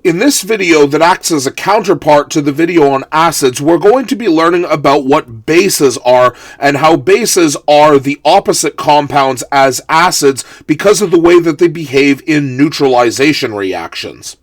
In this video that acts as a counterpart to the video on acids, we're going to be learning about what bases are and how bases are the opposite compounds as acids because of the way that they behave in neutralization reactions.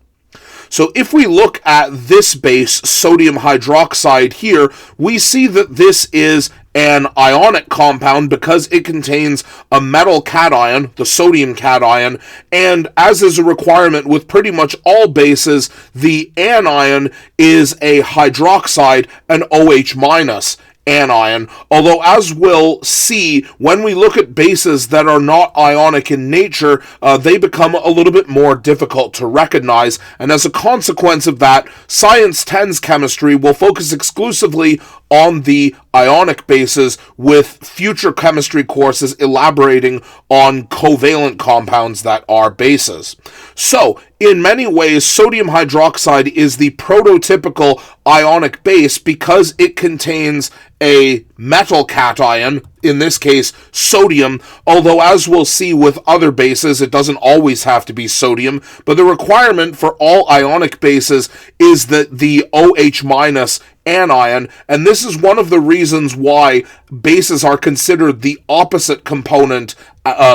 So if we look at this base, sodium hydroxide here, we see that this is an ionic compound because it contains a metal cation, the sodium cation, and as is a requirement with pretty much all bases, the anion is a hydroxide, an OH minus anion, although as we'll see, when we look at bases that are not ionic in nature, they become a little bit more difficult to recognize, and as a consequence of that, Science 10's chemistry will focus exclusively on the ionic bases, with future chemistry courses elaborating on covalent compounds that are bases. So, in many ways, sodium hydroxide is the prototypical ionic base because it contains a metal cation, in this case sodium, although as we'll see with other bases, it doesn't always have to be sodium, but the requirement for all ionic bases is that the OH minus anion, and this is one of the reasons why bases are considered the opposite component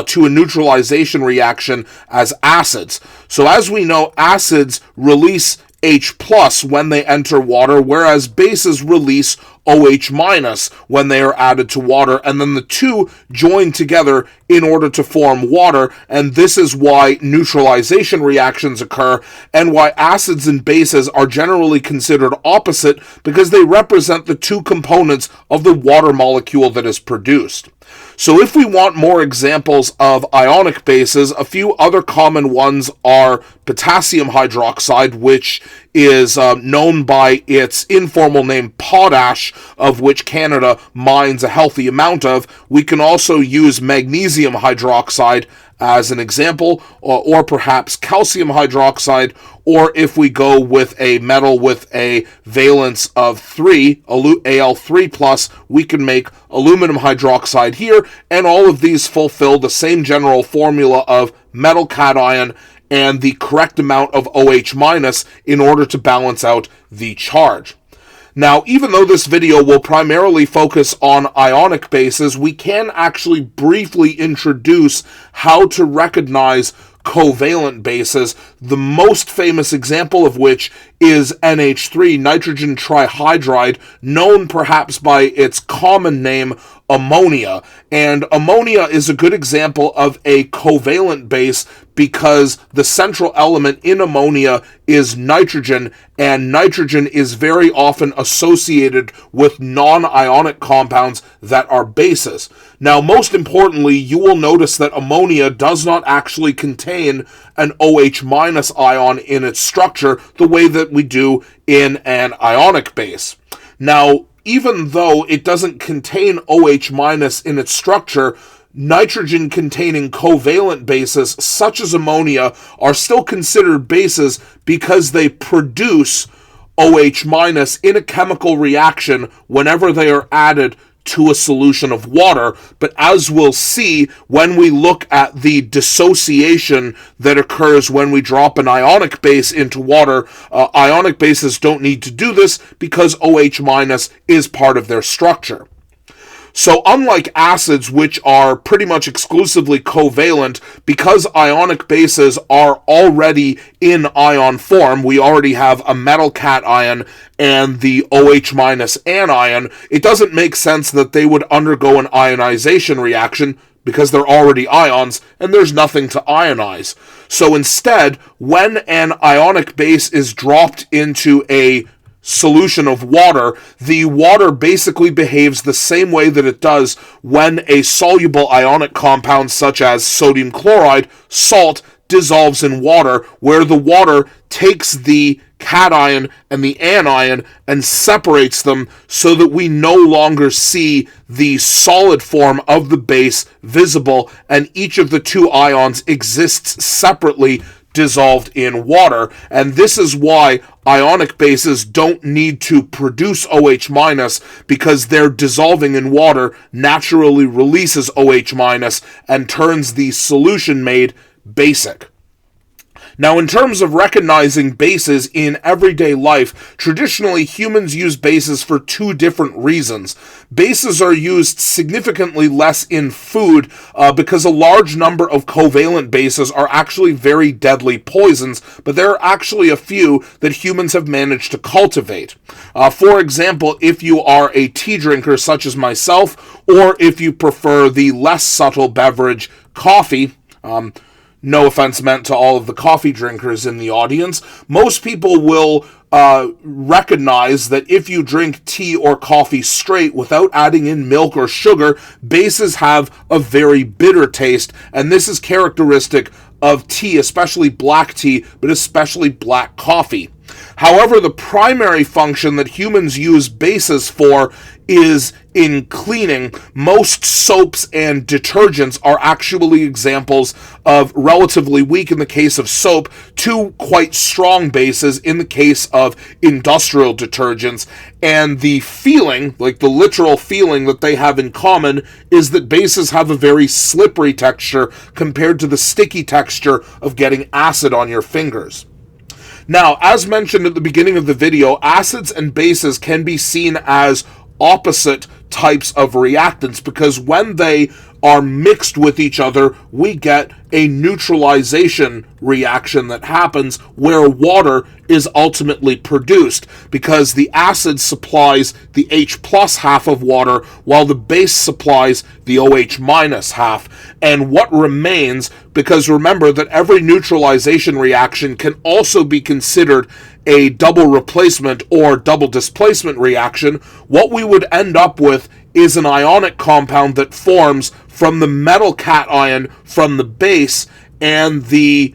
to a neutralization reaction as acids. So as we know, acids release H plus when they enter water, whereas bases release OH minus when they are added to water, and then the two join together in order to form water, and this is why neutralization reactions occur, and why acids and bases are generally considered opposite, because they represent the two components of the water molecule that is produced. So if we want more examples of ionic bases, a few other common ones are potassium hydroxide, which is known by its informal name potash, of which Canada mines a healthy amount of. We can also use magnesium hydroxide as an example, or perhaps calcium hydroxide, or if we go with a metal with a valence of 3, Al3+, we can make aluminum hydroxide here, and all of these fulfill the same general formula of metal cation and the correct amount of OH minus in order to balance out the charge. Now, even though this video will primarily focus on ionic bases, we can actually briefly introduce how to recognize covalent bases, the most famous example of which is NH3, nitrogen trihydride, known perhaps by its common name ammonia. And ammonia is a good example of a covalent base because the central element in ammonia is nitrogen, and nitrogen is very often associated with non-ionic compounds that are bases. Now, most importantly, you will notice that ammonia does not actually contain an OH minus ion in its structure the way that we do in an ionic base. Now, even though it doesn't contain OH minus in its structure, nitrogen-containing covalent bases, such as ammonia, are still considered bases because they produce OH minus in a chemical reaction whenever they are added to a solution of water. But as we'll see when we look at the dissociation that occurs when we drop an ionic base into water, ionic bases don't need to do this because OH minus is part of their structure. So unlike acids, which are pretty much exclusively covalent, because ionic bases are already in ion form, we already have a metal cation and the OH minus anion, it doesn't make sense that they would undergo an ionization reaction because they're already ions and there's nothing to ionize. So instead, when an ionic base is dropped into a solution of water, the water basically behaves the same way that it does when a soluble ionic compound such as sodium chloride, salt, dissolves in water, where the water takes the cation and the anion and separates them so that we no longer see the solid form of the base visible, and each of the two ions exists separately, dissolved in water. And this is why ionic bases don't need to produce OH minus, because their dissolving in water naturally releases OH minus and turns the solution made basic. Now, in terms of recognizing bases in everyday life, traditionally humans use bases for two different reasons. Bases are used significantly less in food because a large number of covalent bases are actually very deadly poisons, but there are actually a few that humans have managed to cultivate. For example, if you are a tea drinker such as myself, or if you prefer the less subtle beverage coffee, no offense meant to all of the coffee drinkers in the audience, most people will recognize that if you drink tea or coffee straight without adding in milk or sugar, bases have a very bitter taste, and this is characteristic of tea, especially black tea, but especially black coffee. However, the primary function that humans use bases for is in cleaning. Most soaps and detergents are actually examples of relatively weak in the case of soap, to quite strong bases in the case of industrial detergents. And the feeling, like the literal feeling that they have in common, is that bases have a very slippery texture compared to the sticky texture of getting acid on your fingers. Now, as mentioned at the beginning of the video, acids and bases can be seen as opposite types of reactants because when they are mixed with each other, we get a neutralization reaction that happens where water is ultimately produced because the acid supplies the H plus half of water while the base supplies the OH minus half. And what remains, because remember that every neutralization reaction can also be considered a double replacement or double displacement reaction, what we would end up with is an ionic compound that forms from the metal cation from the base and the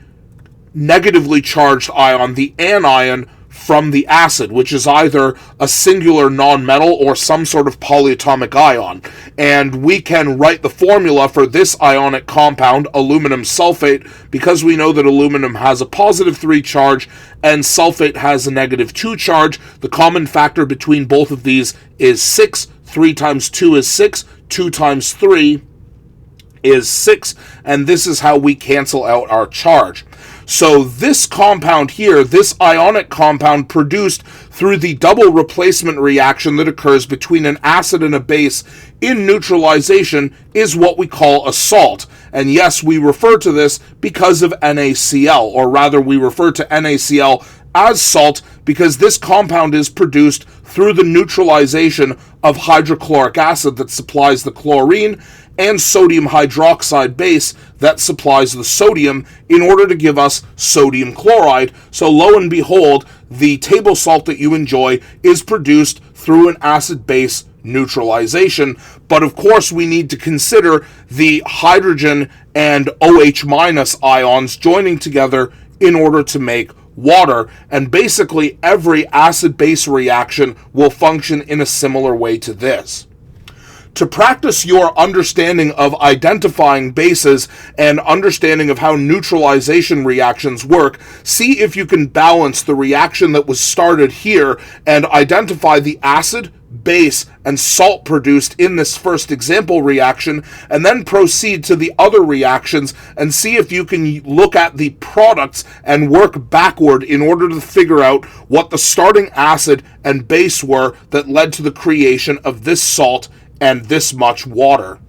negatively charged ion, the anion, from the acid, which is either a singular nonmetal or some sort of polyatomic ion. And we can write the formula for this ionic compound, aluminum sulfate, because we know that aluminum has a positive 3 charge and sulfate has a negative 2 charge. The common factor between both of these is 6. 3 times 2 is 6. 2 times 3 is 6. And this is how we cancel out our charge. So this compound here, this ionic compound produced through the double replacement reaction that occurs between an acid and a base in neutralization, is what we call a salt. And yes, we refer to this because of NaCl, or rather we refer to NaCl as salt because this compound is produced through the neutralization of hydrochloric acid that supplies the chlorine and sodium hydroxide base that supplies the sodium in order to give us sodium chloride. So lo and behold, the table salt that you enjoy is produced through an acid-base neutralization. But of course, we need to consider the hydrogen and OH minus ions joining together in order to make water, and basically every acid-base reaction will function in a similar way to this. To practice your understanding of identifying bases and understanding of how neutralization reactions work, see if you can balance the reaction that was started here and identify the acid, base, and salt produced in this first example reaction, and then proceed to the other reactions and see if you can look at the products and work backward in order to figure out what the starting acid and base were that led to the creation of this salt and this much water.